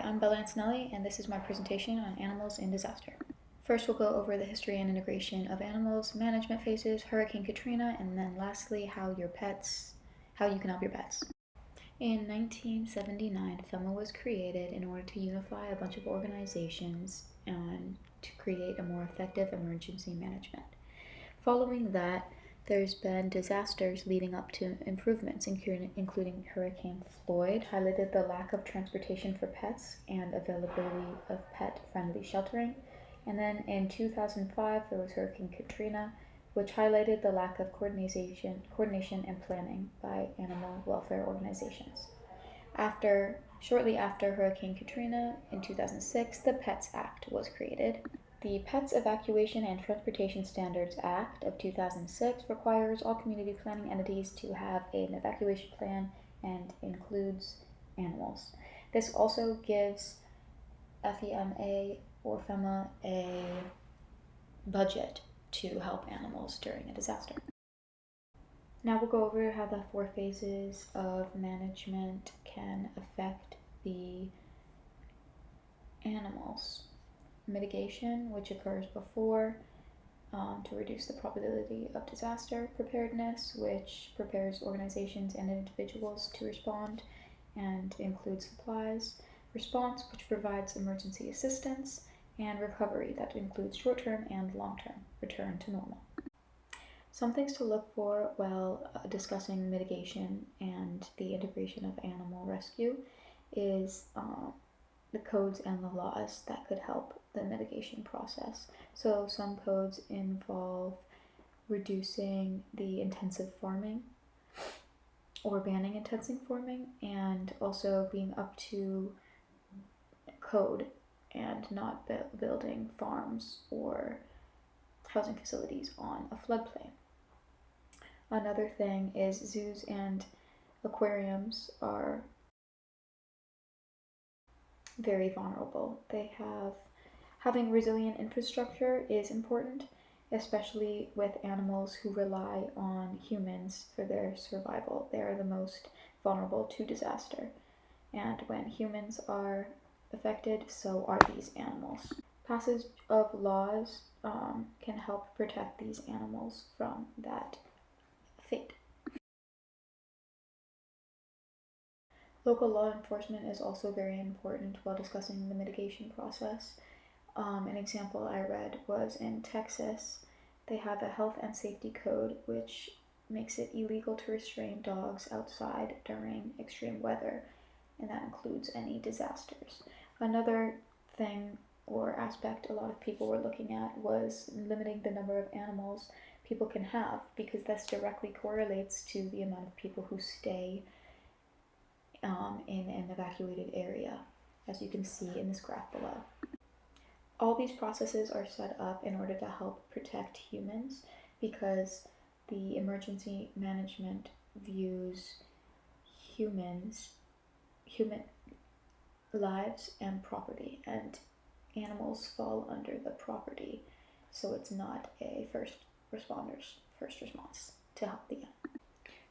I'm Bella Antonelli, and this is my presentation on animals in disaster. First, we'll go over the history and integration of animals, management phases, Hurricane Katrina, and then lastly, how you can help your pets. In 1979, FEMA was created in order to unify a bunch of organizations and to create a more effective emergency management. Following that, there's been disasters leading up to improvements, including Hurricane Floyd, highlighted the lack of transportation for pets and availability of pet-friendly sheltering. And then in 2005, there was Hurricane Katrina, which highlighted the lack of coordination and planning by animal welfare organizations. Shortly after Hurricane Katrina, in 2006, the PETS Act was created. The Pets Evacuation and Transportation Standards Act of 2006 requires all community planning entities to have an evacuation plan and includes animals. This also gives FEMA or FEMA a budget to help animals during a disaster. Now we'll go over how the 4 phases of management can affect the animals. Mitigation, which occurs before to reduce the probability of disaster. Preparedness, which prepares organizations and individuals to respond and includes supplies. Response, which provides emergency assistance. And recovery, that includes short-term and long-term return to normal. Some things to look for while discussing mitigation and the integration of animal rescue is the codes and the laws that could help the mitigation process. So some codes involve reducing the intensive farming or banning intensive farming, and also being up to code and not building farms or housing facilities on a floodplain. Another thing is zoos and aquariums are very vulnerable. Having resilient infrastructure is important, especially with animals who rely on humans for their survival. They are the most vulnerable to disaster, and when humans are affected, so are these animals. Passage of laws can help protect these animals from that fate. Local law enforcement is also very important while discussing the mitigation process. An example I read was in Texas. They have a health and safety code which makes it illegal to restrain dogs outside during extreme weather, and that includes any disasters. Another thing or aspect a lot of people were looking at was limiting the number of animals people can have, because this directly correlates to the amount of people who stay in an evacuated area, as you can see in this graph below. All these processes are set up in order to help protect humans, because the emergency management views human lives and property, and animals fall under the property, so it's not a first response to help the animal.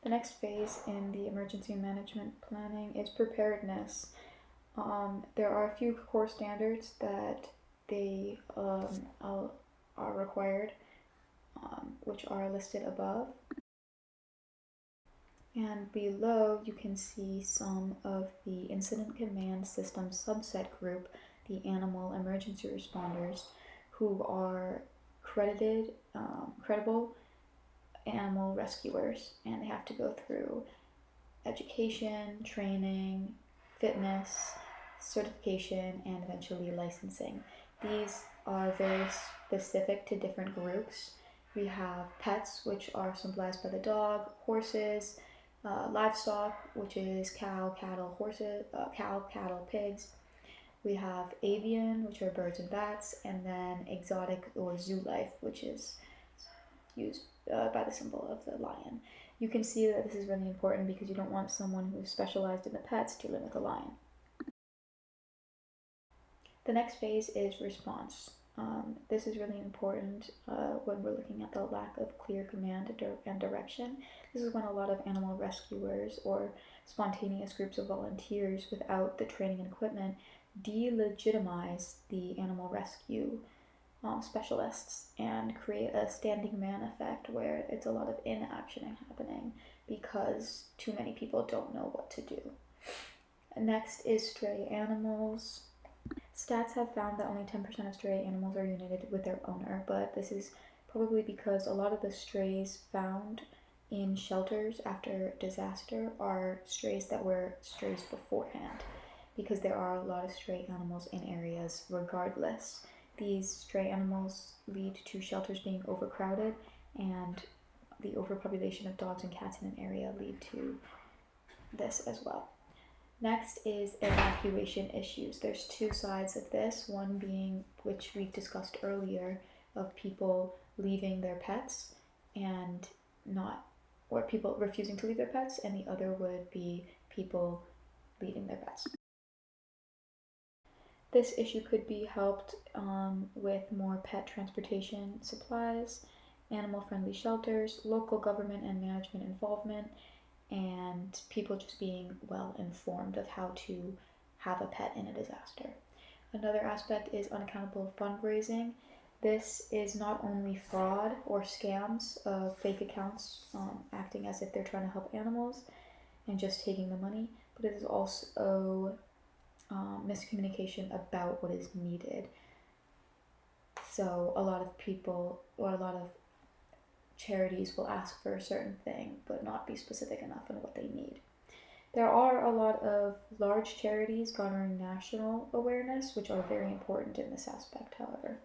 The next phase in the emergency management planning is preparedness. There are a few core standards that they are required, which are listed above. And below you can see some of the Incident Command System subset group, the animal emergency responders, who are credible animal rescuers, and they have to go through education, training, fitness, certification, and eventually licensing. These are very specific to different groups. We have pets, which are symbolized by the dog, horses, livestock, which is cow, cattle, pigs. We have avian, which are birds and bats, and then exotic or zoo life, which is used by the symbol of the lion. You can see that this is really important because you don't want someone who's specialized in the pets dealing with a lion. The next phase is response. This is really important when we're looking at the lack of clear command and direction. This is when a lot of animal rescuers or spontaneous groups of volunteers without the training and equipment delegitimize the animal rescue specialists and create a standing man effect where it's a lot of inaction happening because too many people don't know what to do. Next is stray animals. Stats have found that only 10% of stray animals are united with their owner, but this is probably because a lot of the strays found in shelters after disaster are strays that were strays beforehand, because there are a lot of stray animals in areas regardless. These stray animals lead to shelters being overcrowded, and the overpopulation of dogs and cats in an area lead to this as well. Next is evacuation issues. There's two sides of this, one being, which we've discussed earlier, of people leaving their pets and not, or people refusing to leave their pets, and the other would be people leaving their pets. This issue could be helped with more pet transportation supplies, animal-friendly shelters, local government and management involvement, and people just being well informed of how to have a pet in a disaster. Another aspect is unaccountable fundraising. This is not only fraud or scams of fake accounts acting as if they're trying to help animals and just taking the money, but it is also miscommunication about what is needed. So a lot of people or a lot of charities will ask for a certain thing but not be specific enough on what they need. There are a lot of large charities garnering national awareness, which are very important in this aspect, however.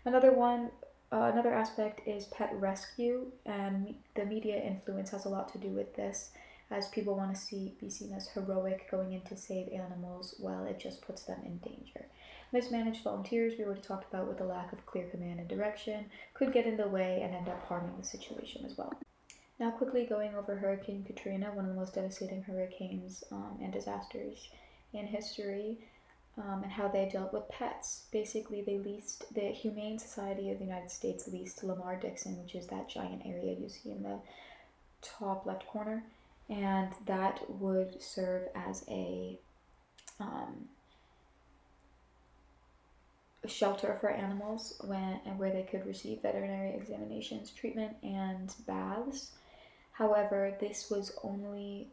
Another aspect is pet rescue, and the media influence has a lot to do with this, as people want to be seen as heroic going in to save animals while it just puts them in danger. Mismanaged volunteers, we already talked about, with a lack of clear command and direction, could get in the way and end up harming the situation as well. Now quickly going over Hurricane Katrina, one of the most devastating hurricanes and disasters in history, and how they dealt with pets. Basically, the Humane Society of the United States leased Lamar-Dixon, which is that giant area you see in the top left corner, and that would serve as a shelter for animals where they could receive veterinary examinations, treatment, and baths. However, this was only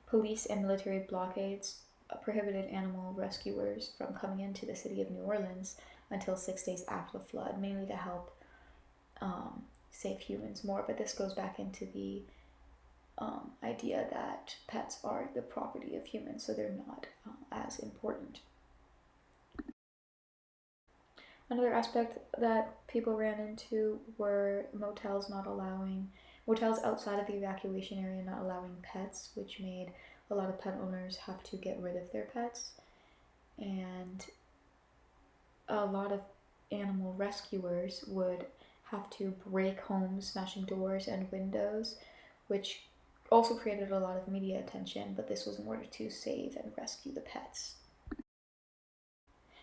police and military blockades prohibited animal rescuers from coming into the city of New Orleans until 6 days after the flood, mainly to help save humans more. But this goes back into the idea that pets are the property of humans, so they're not as important. Another aspect that people ran into were motels outside of the evacuation area not allowing pets, which made a lot of pet owners have to get rid of their pets. And a lot of animal rescuers would have to break homes, smashing doors and windows, which also created a lot of media attention, but this was in order to save and rescue the pets.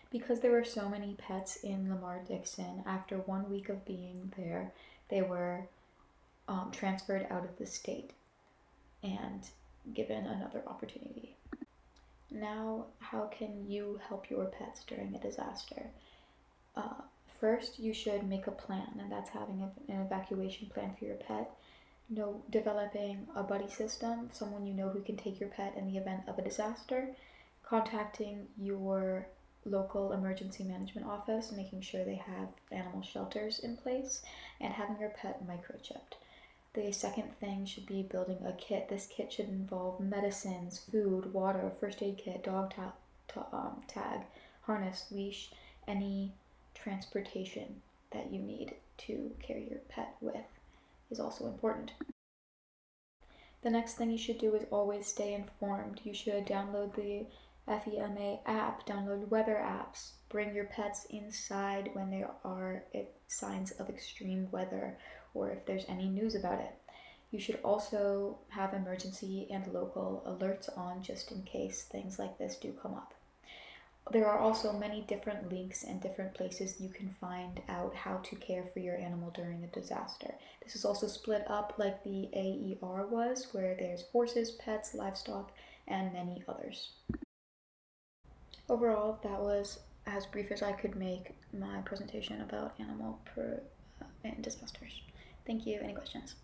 Because there were so many pets in Lamar-Dixon, after 1 week of being there, they were transferred out of the state and given another opportunity. Now, how can you help your pets during a disaster? First, you should make a plan, and that's having an evacuation plan for your pet. Developing a buddy system, someone you know who can take your pet in the event of a disaster. Contacting your local emergency management office, making sure they have animal shelters in place, and having your pet microchipped. The second thing should be building a kit. This kit should involve medicines, food, water, first aid kit, dog tag, harness, leash, any transportation that you need to carry your pet with is also important. The next thing you should do is always stay informed. You should download the FEMA app, download weather apps, bring your pets inside when there are signs of extreme weather or if there's any news about it. You should also have emergency and local alerts on just in case things like this do come up. There are also many different links and different places you can find out how to care for your animal during a disaster. This is also split up like the AER was, where there's horses, pets, livestock, and many others. Overall, that was as brief as I could make my presentation about animal and disasters. Thank you. Any questions?